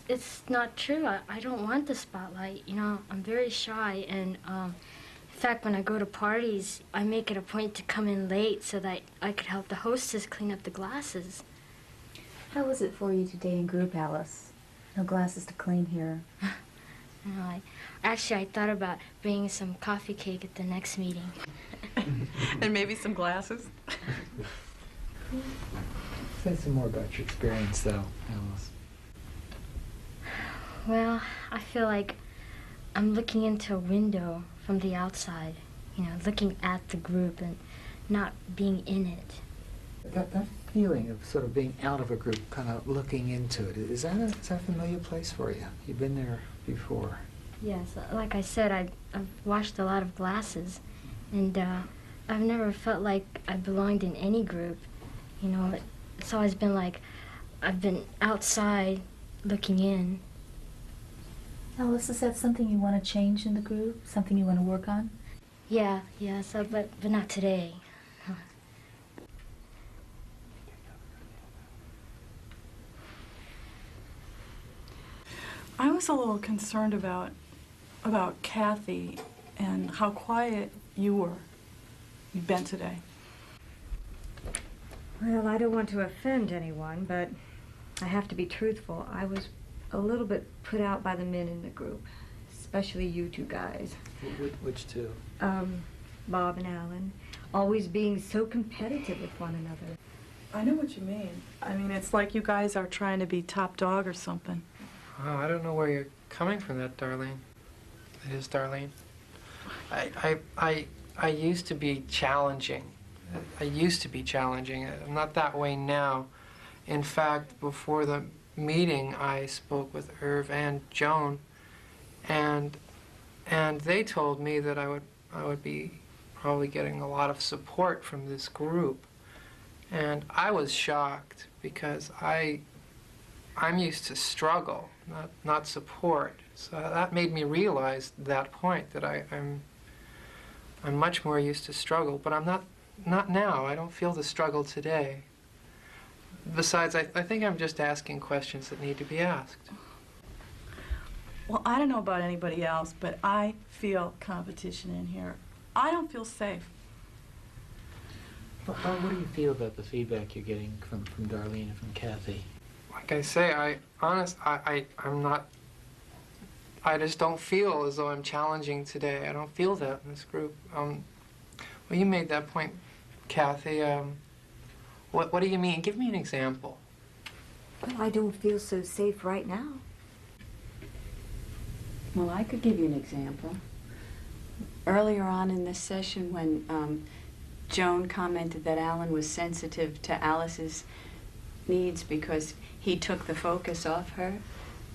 it's not true. I don't want the spotlight. You know, I'm very shy, and in fact, when I go to parties, I make it a point to come in late so that I could help the hostess clean up the glasses. How was it for you today in group, Alice? No glasses to clean here. No, actually, I thought about bringing some coffee cake at the next meeting. And maybe some glasses? Say some more about your experience, though, Alice. Well, I feel like I'm looking into a window from the outside, you know, looking at the group and not being in it. That feeling of sort of being out of a group, kind of looking into it, is that a familiar place for you? You've been there before. Yes, like I said, I've washed a lot of glasses, and I've never felt like I belonged in any group. You know, it's always been like I've been outside looking in. Alice, is that something you want to change in the group? Something you want to work on? Yeah, so, but not today. I was a little concerned about Kathy and how quiet you've been today. Well, I don't want to offend anyone, but I have to be truthful. I was a little bit put out by the men in the group, especially you two guys. Which two? Bob and Alan, always being so competitive with one another. I know what you mean. I mean, it's like you guys are trying to be top dog or something. Oh, I don't know where you're coming from, that Darlene. It is Darlene. I used to be challenging. I'm not that way now. In fact, before the meeting, I spoke with Irv and Joan, and they told me that I would be probably getting a lot of support from this group, and I was shocked because I'm used to struggle, not support. So that made me realize that point, that I'm much more used to struggle, but I'm not now. I don't feel the struggle today. Besides, I think I'm just asking questions that need to be asked. Well, I don't know about anybody else, but I feel competition in here. I don't feel safe. What do you feel about the feedback you're getting from Darlene and from Kathy? Like I say, I'm not, I just don't feel as though I'm challenging today. I don't feel that in this group. Well, you made that point, Kathy. What do you mean? Give me an example. Well, I don't feel so safe right now. Well, I could give you an example. Earlier on in this session, when Joan commented that Alan was sensitive to Alice's needs because he took the focus off her,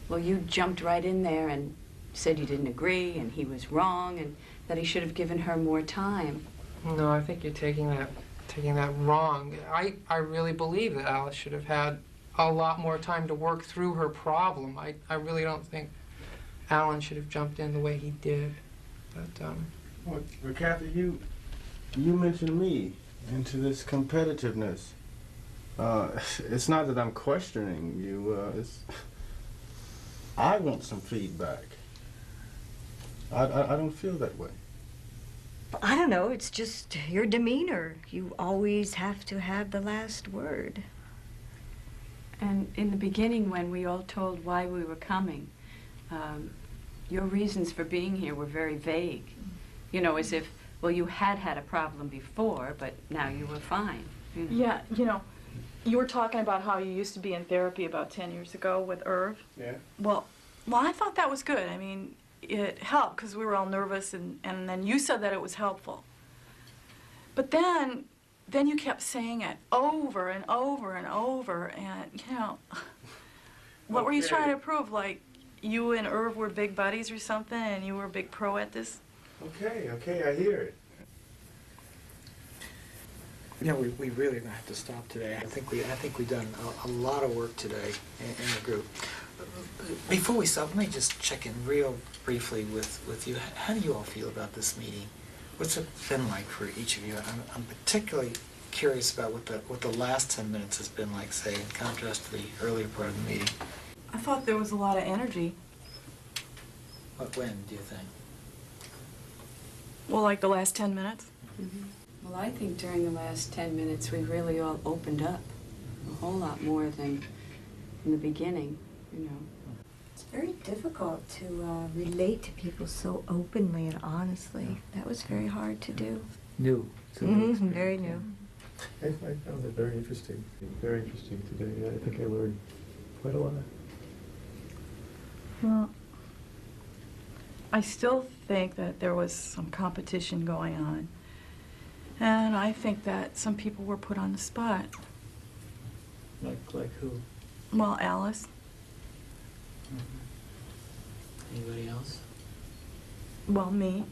well, you jumped right in there and said you didn't agree and he was wrong and that he should have given her more time. No, I think you're taking that wrong. I really believe that Alice should have had a lot more time to work through her problem. I really don't think Alan should have jumped in the way he did. But Well, Kathy, you mentioned me into this competitiveness. It's not that I'm questioning you. I want some feedback. I don't feel that way. I don't know, it's just your demeanor. You always have to have the last word. And in the beginning, when we all told why we were coming, your reasons for being here were very vague. You know, as if, well, you had a problem before, but now you were fine. You know? Yeah, you know, you were talking about how you used to be in therapy about 10 years ago with Irv. Yeah. Well, I thought that was good. I mean, it helped because we were all nervous, and then you said that it was helpful. But then you kept saying it over and over and over, and, you know, what were you trying to prove? Like, you and Irv were big buddies or something, and you were a big pro at this? Okay, I hear it. You know, we really gonna have to stop today. I think we've done a lot of work today in the group. Before we stop, let me just check in real briefly with you. How do you all feel about this meeting? What's it been like for each of you? I'm particularly curious about what the last 10 minutes has been like, say, in contrast to the earlier part of the meeting. I thought there was a lot of energy. When, do you think? Well, like the last 10 minutes. Mm-hmm. Well, I think during the last 10 minutes we really all opened up a whole lot more than in the beginning, you know. It's very difficult to relate to people so openly and honestly. That was very hard to do. New. Very new. I found it very interesting today. I think I learned quite a lot. Well, I still think that there was some competition going on. And I think that some people were put on the spot. Like who? Well, Alice. Anybody else? Well, me.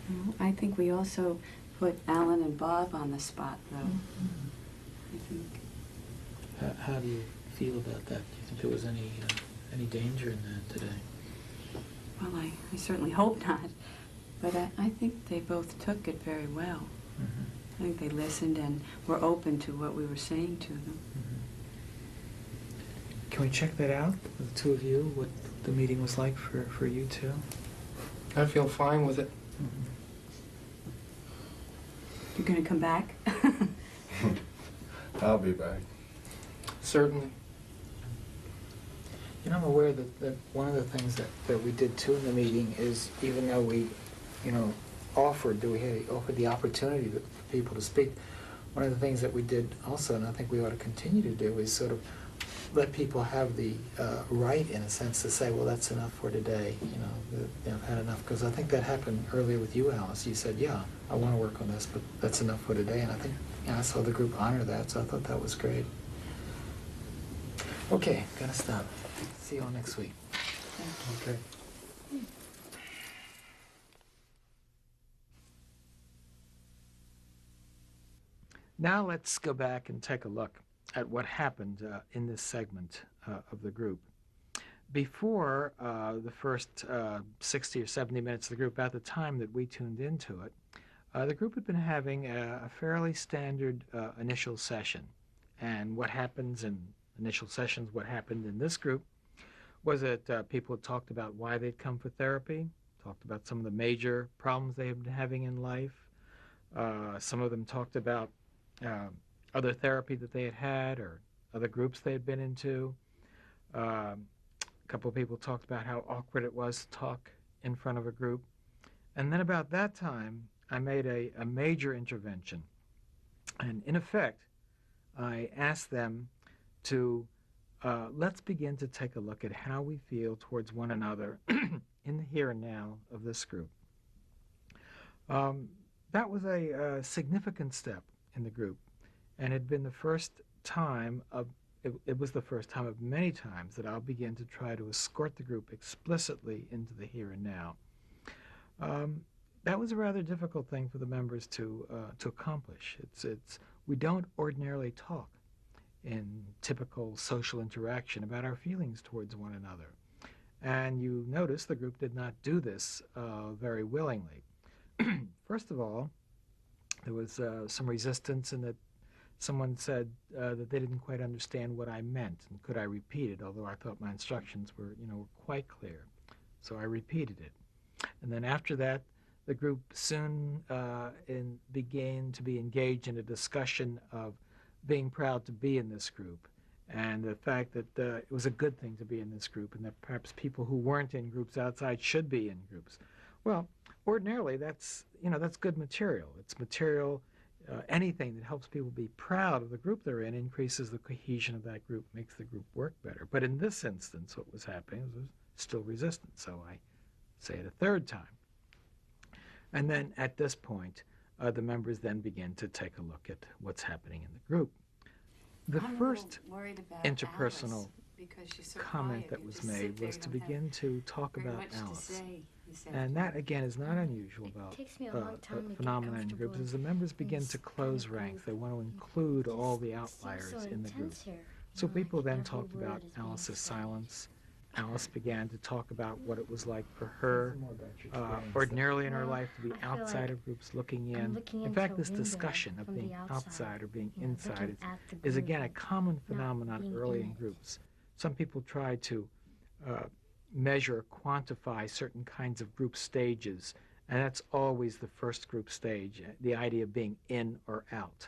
Well, I think we also put Alan and Bob on the spot, though. I think. How do you feel about that? Do you think there was any danger in that today? Well, I certainly hope not. But I think they both took it very well. I think they listened and were open to what we were saying to them. Can we check that out, the two of you, what the meeting was like for you two? I feel fine with it. You're going to come back? I'll be back. Certainly. You know, I'm aware that one of the things that we did too in the meeting is, even though we, offered the opportunity for people to speak, one of the things that we did also, and I think we ought to continue to do, is sort of let people have the right, in a sense, to say, well, that's enough for today, I've had enough. Because I think that happened earlier with you, Alice. You said, yeah, I want to work on this, but that's enough for today. And I think I saw the group honor that, so I thought that was great. Okay, gotta stop. See you all next week. Okay. Now let's go back and take a look at what happened in this segment of the group. Before the first 60 or 70 minutes of the group, at the time that we tuned into it, the group had been having a fairly standard initial session. And what happens in initial sessions, what happened in this group, was that people had talked about why they'd come for therapy, talked about some of the major problems they had been having in life. Some of them talked about other therapy that they had had or other groups they had been into. A couple of people talked about how awkward it was to talk in front of a group. And then about that time, I made a major intervention. And in effect, I asked them to let's begin to take a look at how we feel towards one another in the here and now of this group. That was a significant step in the group, and it had been the first time it was the first time of many times that I'll begin to try to escort the group explicitly into the here and now. That was a rather difficult thing for the members to accomplish. We don't ordinarily talk in typical social interaction about our feelings towards one another. And you notice the group did not do this very willingly. First of all, there was some resistance in that someone said that they didn't quite understand what I meant, and could I repeat it, although I thought my instructions were quite clear. So I repeated it. And then after that, the group soon began to be engaged in a discussion of being proud to be in this group, and the fact that it was a good thing to be in this group, and that perhaps people who weren't in groups outside should be in groups. Well, ordinarily that's good material. It's material, anything that helps people be proud of the group they're in increases the cohesion of that group, makes the group work better. But in this instance, what was happening was still resistance, so I say it a third time. And then at this point, the members then begin to take a look at what's happening in the group. The first interpersonal comment that was made was to begin to talk about Alice. And that, again, is not unusual about phenomena in groups. As the members begin to close ranks, they want to include all the outliers in the group. So people then talked about Alice's silence, Alice began to talk about what it was like for her ordinarily in her life to be outside of groups, looking in. In fact, this discussion of being outside or being inside is again a common phenomenon early in groups. Some people try to measure, quantify certain kinds of group stages, and that's always the first group stage, the idea of being in or out.